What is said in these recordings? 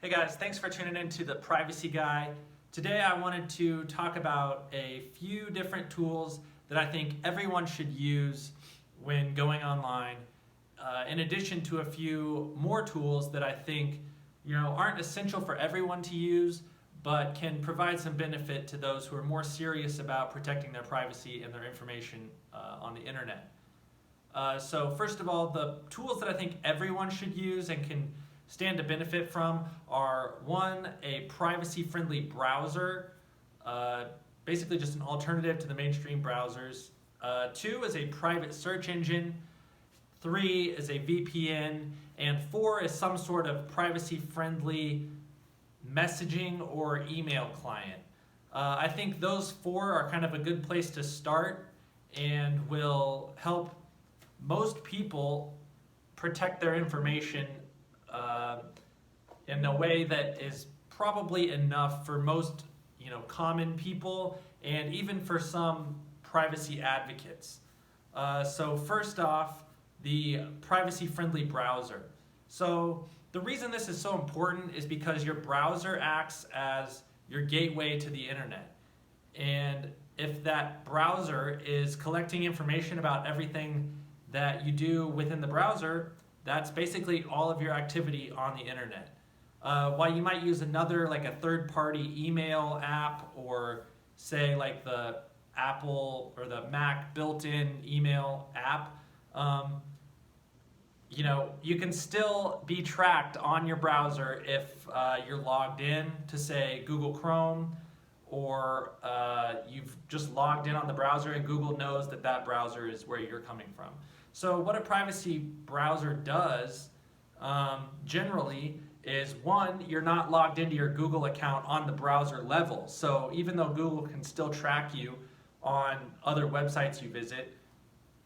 Hey guys, thanks for tuning in to the Privacy Guy. Today I wanted to talk about a few different tools that I think everyone should use when going online, in addition to a few more tools that I think aren't essential for everyone to use, but can provide some benefit to those who are more serious about protecting their privacy and their information on the internet. So first of all, the tools that I think everyone should use and can stand to benefit from are: one, a privacy-friendly browser, basically just an alternative to the mainstream browsers. Two is a private search engine. Three is a VPN. And four is some sort of privacy-friendly messaging or email client. I think those four are kind of a good place to start and will help most people protect their information in a way that is probably enough for most common people and even for some privacy advocates. So first off, the privacy-friendly browser. So the reason this is so important is because your browser acts as your gateway to the internet. And if that browser is collecting information about everything that you do within the browser, that's basically all of your activity on the internet. While you might use another, like a third-party email app, or say like the Apple or the Mac built-in email app, you can still be tracked on your browser if you're logged in to, say, Google Chrome, or you've just logged in on the browser and Google knows that that browser is where you're coming from. So what a privacy browser does generally is, one, you're not logged into your Google account on the browser level. So even though Google can still track you on other websites you visit,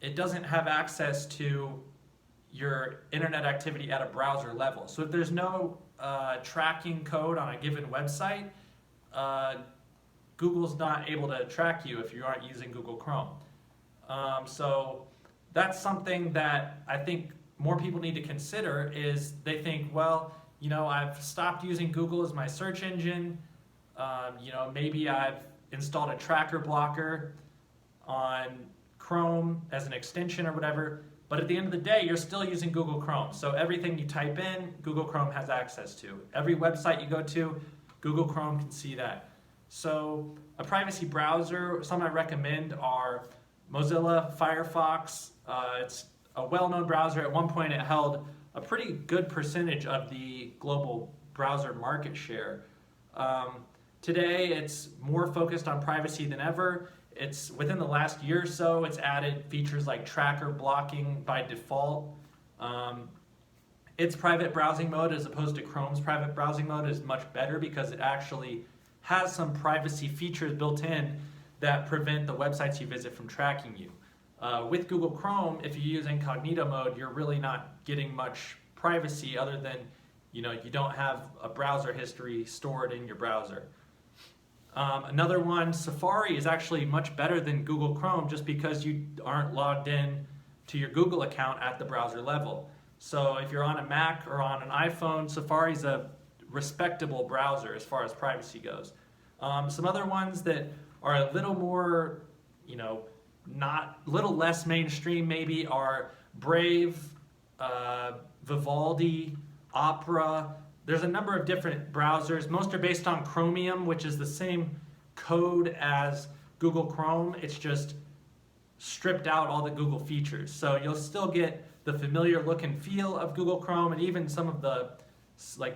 it doesn't have access to your internet activity at a browser level. So if there's no tracking code on a given website, Google's not able to track you if you aren't using Google Chrome. So that's something that I think more people need to consider. Is they think, well, I've stopped using Google as my search engine. Maybe I've installed a tracker blocker on Chrome as an extension or whatever. But at the end of the day, you're still using Google Chrome. So everything you type in, Google Chrome has access to. Every website you go to, Google Chrome can see that. So a privacy browser, some I recommend are Mozilla Firefox. It's a well-known browser. At one point, it held a pretty good percentage of the global browser market share. Today, it's more focused on privacy than ever. It's within the last year or so, it's added features like tracker blocking by default. Its private browsing mode, as opposed to Chrome's private browsing mode, is much better because it actually has some privacy features built in that prevent the websites you visit from tracking you. With Google Chrome, if you use incognito mode, you're really not getting much privacy other than you don't have a browser history stored in your browser. Another one, Safari, is actually much better than Google Chrome just because you aren't logged in to your Google account at the browser level. So if you're on a Mac or on an iPhone, Safari's a respectable browser as far as privacy goes. Some other ones that are a little more, little less mainstream maybe, are Brave, Vivaldi, Opera. There's a number of different browsers. Most are based on Chromium, which is the same code as Google Chrome. It's just stripped out all the Google features. So you'll still get the familiar look and feel of Google Chrome, and even some of the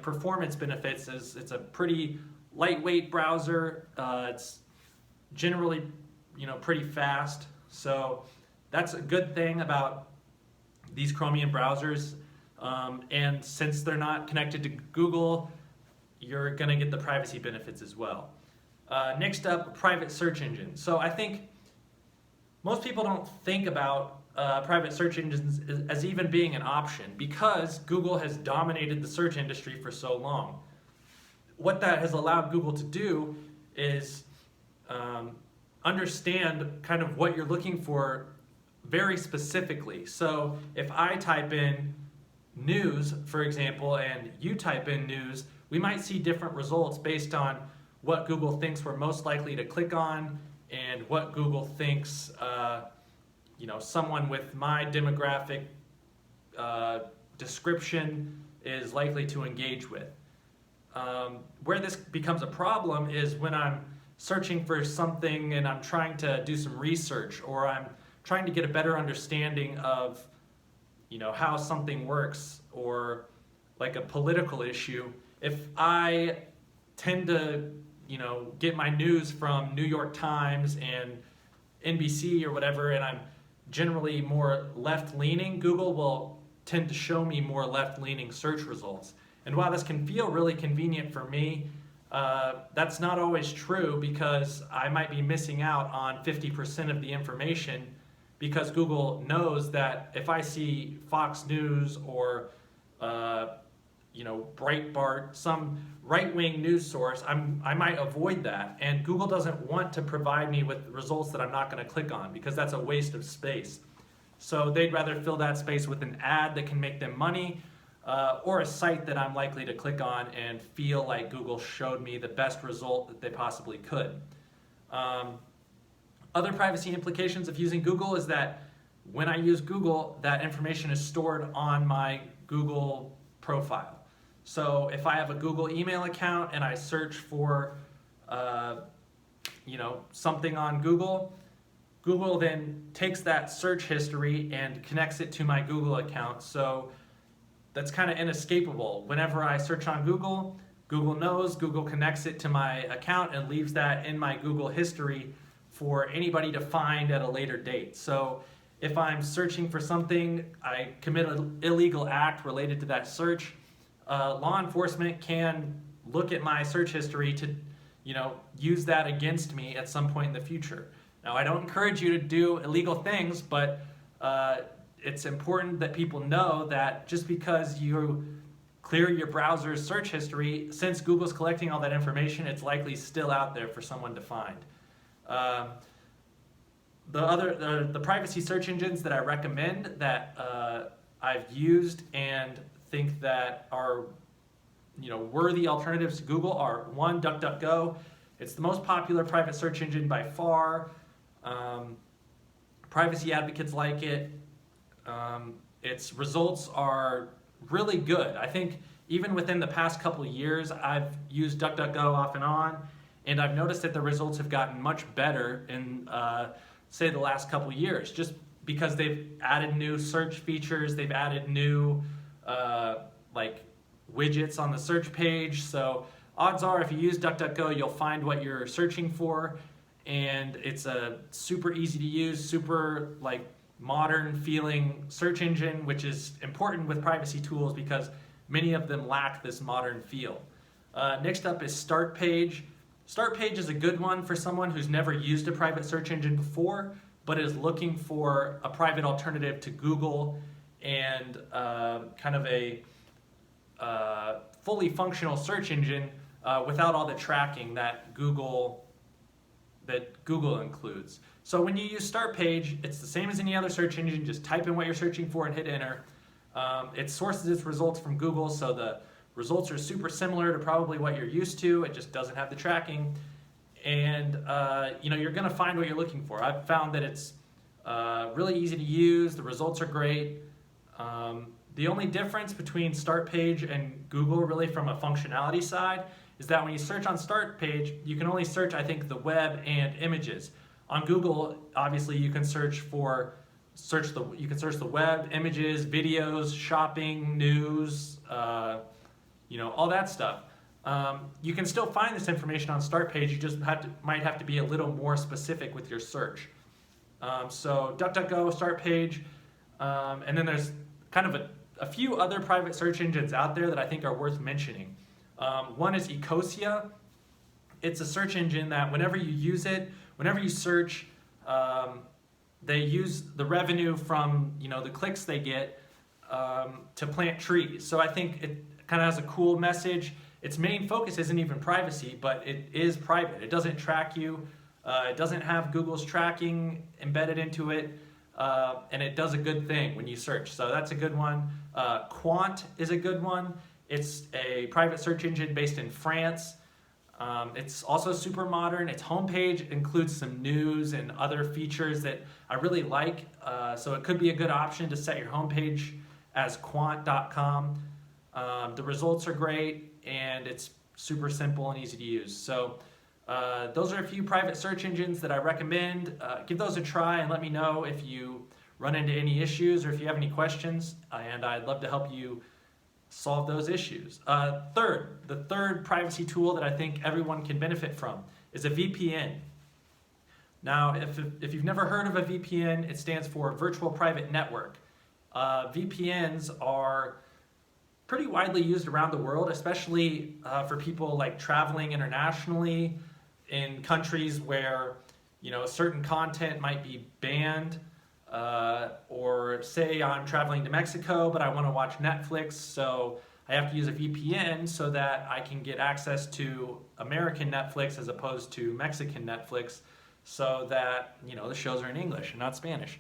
performance benefits. It's a pretty lightweight browser. It's generally pretty fast. So that's a good thing about these Chromium browsers. And since they're not connected to Google, you're going to get the privacy benefits as well. Next up, private search engine. So I think most people don't think about private search engines as even being an option because Google has dominated the search industry for so long. What that has allowed Google to do is understand kind of what you're looking for very specifically. So if I type in news, for example, and you type in news, we might see different results based on what Google thinks we're most likely to click on and what Google thinks someone with my demographic description is likely to engage with. Where this becomes a problem is when I'm searching for something and I'm trying to do some research, or I'm trying to get a better understanding of how something works, or like a political issue. If I tend to get my news from New York Times and NBC or whatever, and I'm generally more left-leaning, Google will tend to show me more left-leaning search results. And while this can feel really convenient for me, that's not always true, because I might be missing out on 50% of the information, because Google knows that if I see Fox News or Breitbart, some right-wing news source, I might avoid that. And Google doesn't want to provide me with results that I'm not going to click on, because that's a waste of space. So they'd rather fill that space with an ad that can make them money, or a site that I'm likely to click on and feel like Google showed me the best result that they possibly could. Other privacy implications of using Google is that when I use Google, that information is stored on my Google profile. So if I have a Google email account and I search for something on Google, Google then takes that search history and connects it to my Google account. So that's kind of inescapable. Whenever I search on Google, Google knows, Google connects it to my account and leaves that in my Google history for anybody to find at a later date. So if I'm searching for something, I commit an illegal act related to that search, law enforcement can look at my search history to use that against me at some point in the future. Now, I don't encourage you to do illegal things, but it's important that people know that just because you clear your browser's search history, since Google's collecting all that information, it's likely still out there for someone to find. The privacy search engines that I recommend that I've used and think that are worthy alternatives to Google are: one, DuckDuckGo. It's the most popular private search engine by far. Privacy advocates like it. Its results are really good. I think even within the past couple of years, I've used DuckDuckGo off and on, and I've noticed that the results have gotten much better in, say, the last couple of years, just because they've added new search features, they've added new widgets on the search page. So odds are, if you use DuckDuckGo, you'll find what you're searching for, and it's a super easy to use, super modern feeling search engine, which is important with privacy tools because many of them lack this modern feel. Next up is StartPage. StartPage is a good one for someone who's never used a private search engine before, but is looking for a private alternative to Google and kind of a fully functional search engine without all the tracking that Google includes. So when you use StartPage, it's the same as any other search engine. Just type in what you're searching for and hit enter. It sources its results from Google, so the results are super similar to probably what you're used to. It just doesn't have the tracking. And you're going to find what you're looking for. I've found that it's really easy to use. The results are great. The only difference between StartPage and Google, really from a functionality side, is that when you search on StartPage, you can only search, I think, the web and images. On Google, obviously, you can search the web, images, videos, shopping, news, all that stuff. You can still find this information on StartPage. You just might have to be a little more specific with your search. So DuckDuckGo, StartPage, and then there's kind of a few other private search engines out there that I think are worth mentioning. One is Ecosia. It's a search engine that whenever you use it, whenever you search, they use the revenue from the clicks they get to plant trees. So I think it kind of has a cool message. Its main focus isn't even privacy, but it is private. It doesn't track you. It doesn't have Google's tracking embedded into it, and it does a good thing when you search. So that's a good one. Quant is a good one. It's a private search engine based in France. It's also super modern. Its homepage includes some news and other features that I really like. So it could be a good option to set your homepage as quant.com. The results are great, and it's super simple and easy to use. So those are a few private search engines that I recommend. Give those a try and let me know if you run into any issues or if you have any questions, and I'd love to help you solve those issues. The third privacy tool that I think everyone can benefit from is a VPN. Now, if you've never heard of a VPN, it stands for Virtual Private Network. VPNs are pretty widely used around the world, especially for people like traveling internationally in countries where certain content might be banned. Or say I'm traveling to Mexico, but I want to watch Netflix, so I have to use a VPN so that I can get access to American Netflix as opposed to Mexican Netflix, so that the shows are in English and not Spanish.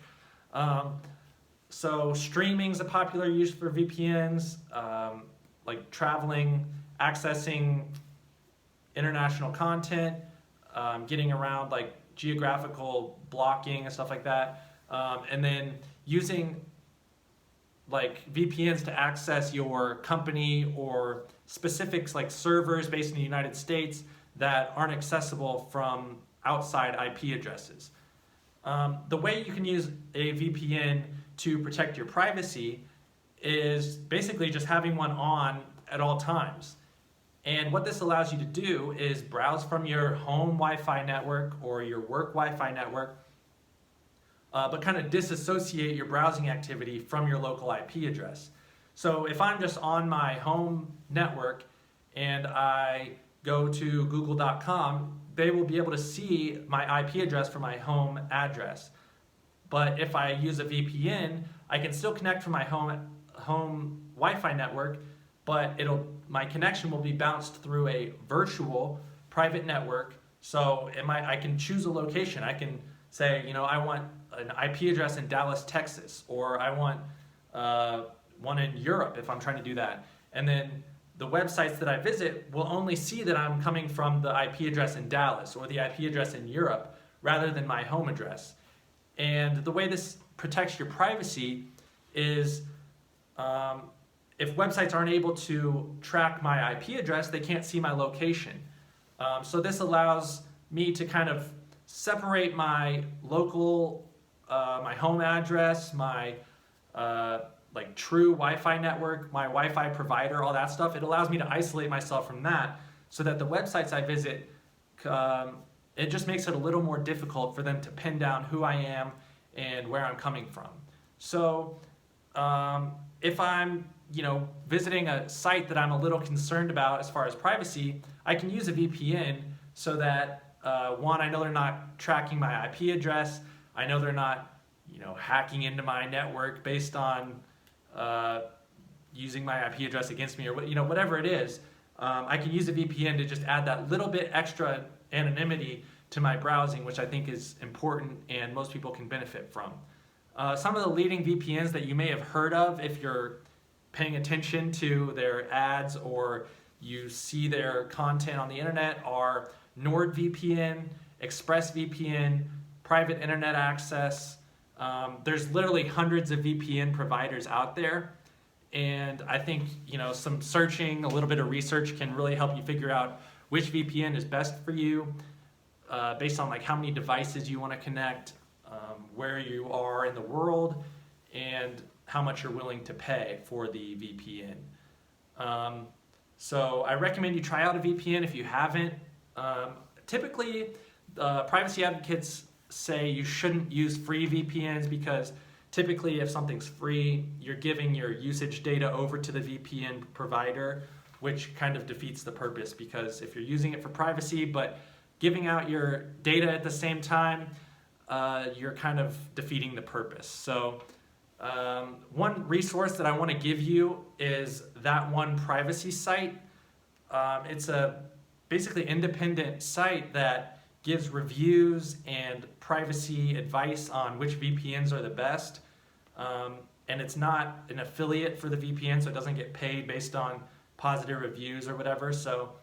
So streaming's a popular use for VPNs, like traveling, accessing international content, getting around like geographical blocking and stuff like that. And then using like VPNs to access your company or specifics like servers based in the United States that aren't accessible from outside IP addresses. The way you can use a VPN to protect your privacy is basically just having one on at all times. And what this allows you to do is browse from your home Wi-Fi network or your work Wi-Fi network, but kind of disassociate your browsing activity from your local IP address. So if I'm just on my home network and I go to google.com, they will be able to see my IP address for my home address. But if I use a VPN, I can still connect from my home Wi-Fi network, but my connection will be bounced through a virtual private network. So I can choose a location. I can say, I want an IP address in Dallas, Texas, or I want one in Europe if I'm trying to do that. And then the websites that I visit will only see that I'm coming from the IP address in Dallas or the IP address in Europe rather than my home address. And the way this protects your privacy is if websites aren't able to track my IP address, they can't see my location. So this allows me to kind of separate my local, my home address, my like true Wi-Fi network, my Wi-Fi provider, all that stuff. It allows me to isolate myself from that so that the websites I visit, it just makes it a little more difficult for them to pin down who I am and where I'm coming from. So if I'm visiting a site that I'm a little concerned about as far as privacy, I can use a VPN so that one, I know they're not tracking my IP address. I know they're not hacking into my network based on using my IP address against me or whatever it is. I can use a VPN to just add that little bit extra anonymity to my browsing, which I think is important and most people can benefit from. Some of the leading VPNs that you may have heard of if you're paying attention to their ads or you see their content on the internet are NordVPN, ExpressVPN, Private Internet Access. There's literally hundreds of VPN providers out there, and I think some searching, a little bit of research can really help you figure out which VPN is best for you based on like how many devices you want to connect, where you are in the world, and how much you're willing to pay for the VPN. So I recommend you try out a VPN if you haven't. Typically, privacy advocates say you shouldn't use free VPNs because typically if something's free, you're giving your usage data over to the VPN provider, which kind of defeats the purpose, because if you're using it for privacy but giving out your data at the same time, you're kind of defeating the purpose. So one resource that I want to give you is That One Privacy site. It's a basically independent site that gives reviews and privacy advice on which VPNs are the best. and it's not an affiliate for the VPN, so it doesn't get paid based on positive reviews or whatever. So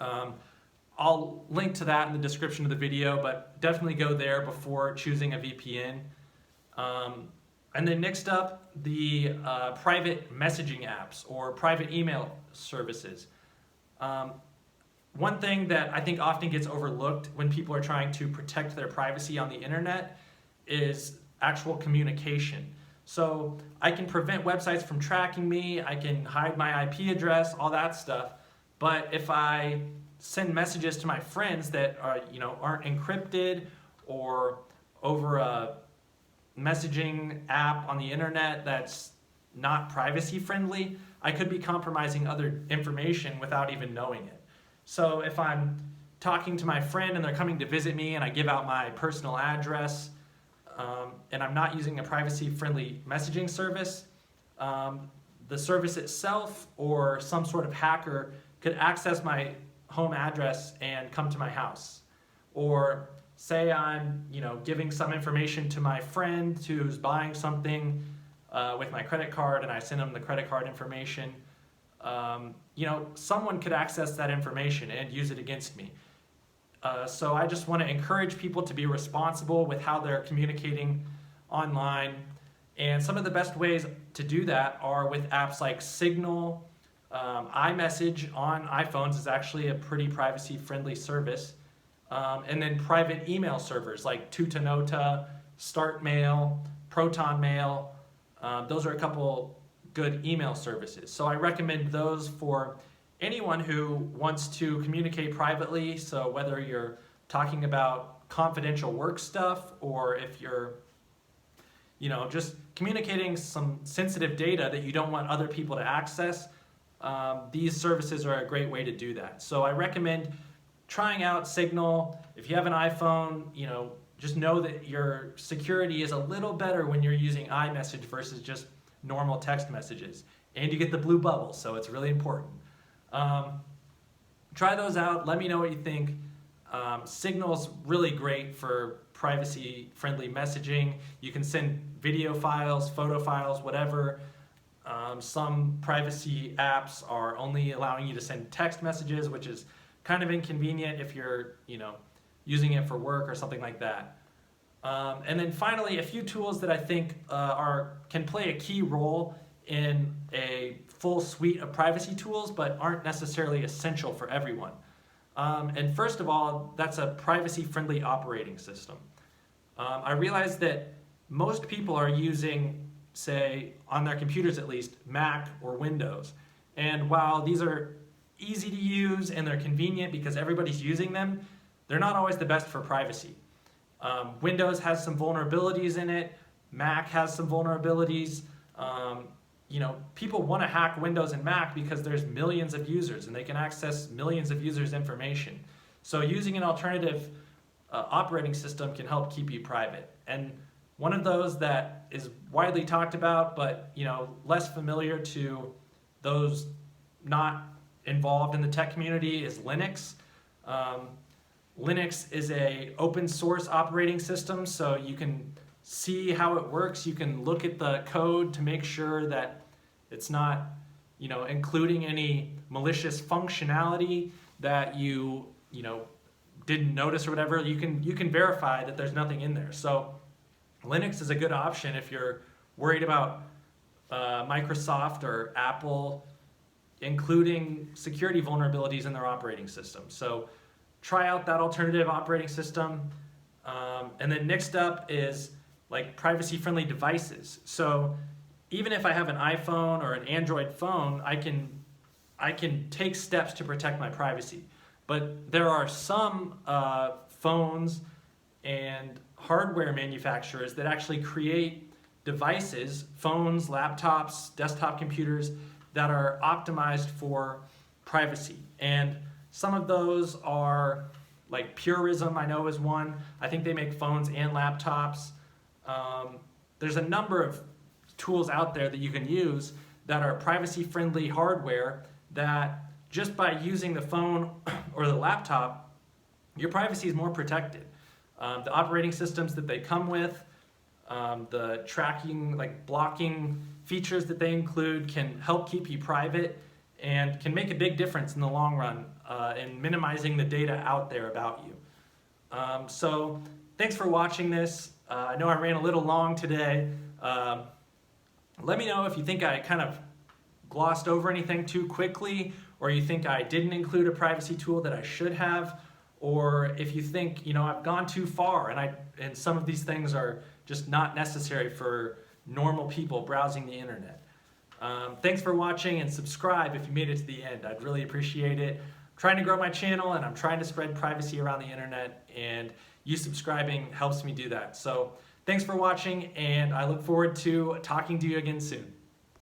I'll link to that in the description of the video, but definitely go there before choosing a VPN. And then next up, the private messaging apps or private email services. One thing that I think often gets overlooked when people are trying to protect their privacy on the internet is actual communication. So I can prevent websites from tracking me, I can hide my IP address, all that stuff. But if I send messages to my friends that are, aren't encrypted or over a messaging app on the internet that's not privacy friendly, I could be compromising other information without even knowing it. So if I'm talking to my friend and they're coming to visit me and I give out my personal address and I'm not using a privacy friendly messaging service, the service itself or some sort of hacker could access my home address and come to my house. Or say I'm, giving some information to my friend who's buying something with my credit card, and I send them the credit card information. Someone could access that information and use it against me. So I just want to encourage people to be responsible with how they're communicating online. And some of the best ways to do that are with apps like Signal. iMessage on iPhones is actually a pretty privacy-friendly service. And then private email servers like Tutanota, StartMail, ProtonMail. Those are a couple good email services. So I recommend those for anyone who wants to communicate privately. So whether you're talking about confidential work stuff or if you're just communicating some sensitive data that you don't want other people to access, these services are a great way to do that. So I recommend trying out Signal. If you have an iPhone, just know that your security is a little better when you're using iMessage versus just normal text messages. And you get the blue bubble, so it's really important. Try those out. Let me know what you think. Signal's really great for privacy-friendly messaging. You can send video files, photo files, whatever. Some privacy apps are only allowing you to send text messages, which is kind of inconvenient if you're, using it for work or something like that. And then finally, a few tools that I think can play a key role in a full suite of privacy tools, but aren't necessarily essential for everyone. And first of all, that's a privacy-friendly operating system. I realize that most people are using, say, on their computers at least, Mac or Windows. And while these are easy to use and they're convenient because everybody's using them, they're not always the best for privacy. Windows has some vulnerabilities in it. Mac has some vulnerabilities. People want to hack Windows and Mac because there's millions of users and they can access millions of users' information. So using an alternative operating system can help keep you private. And one of those that is widely talked about, but less familiar to those not involved in the tech community is Linux. Linux is an open source operating system, so you can see how it works. You can look at the code to make sure that it's not, including any malicious functionality that you didn't notice or whatever. You can verify that there's nothing in there. So Linux is a good option if you're worried about Microsoft or Apple including security vulnerabilities in their operating system. So try out that alternative operating system. And then next up is like privacy-friendly devices. So even if I have an iPhone or an Android phone, I can take steps to protect my privacy. But there are some phones and hardware manufacturers that actually create devices, phones, laptops, desktop computers, that are optimized for privacy. And some of those are like Purism, I know is one. I think they make phones and laptops. There's a number of tools out there that you can use that are privacy-friendly hardware that just by using the phone or the laptop, your privacy is more protected. The operating systems that they come with, The tracking, like blocking features that they include can help keep you private and can make a big difference in the long run in minimizing the data out there about you. So thanks for watching this. I know I ran a little long today. Let me know if you think I kind of glossed over anything too quickly, or you think I didn't include a privacy tool that I should have, or if you think, you know, I've gone too far and some of these things are just not necessary for normal people browsing the internet. Thanks for watching, and subscribe if you made it to the end. I'd really appreciate it. I'm trying to grow my channel, and I'm trying to spread privacy around the internet, and you subscribing helps me do that. So thanks for watching, and I look forward to talking to you again soon.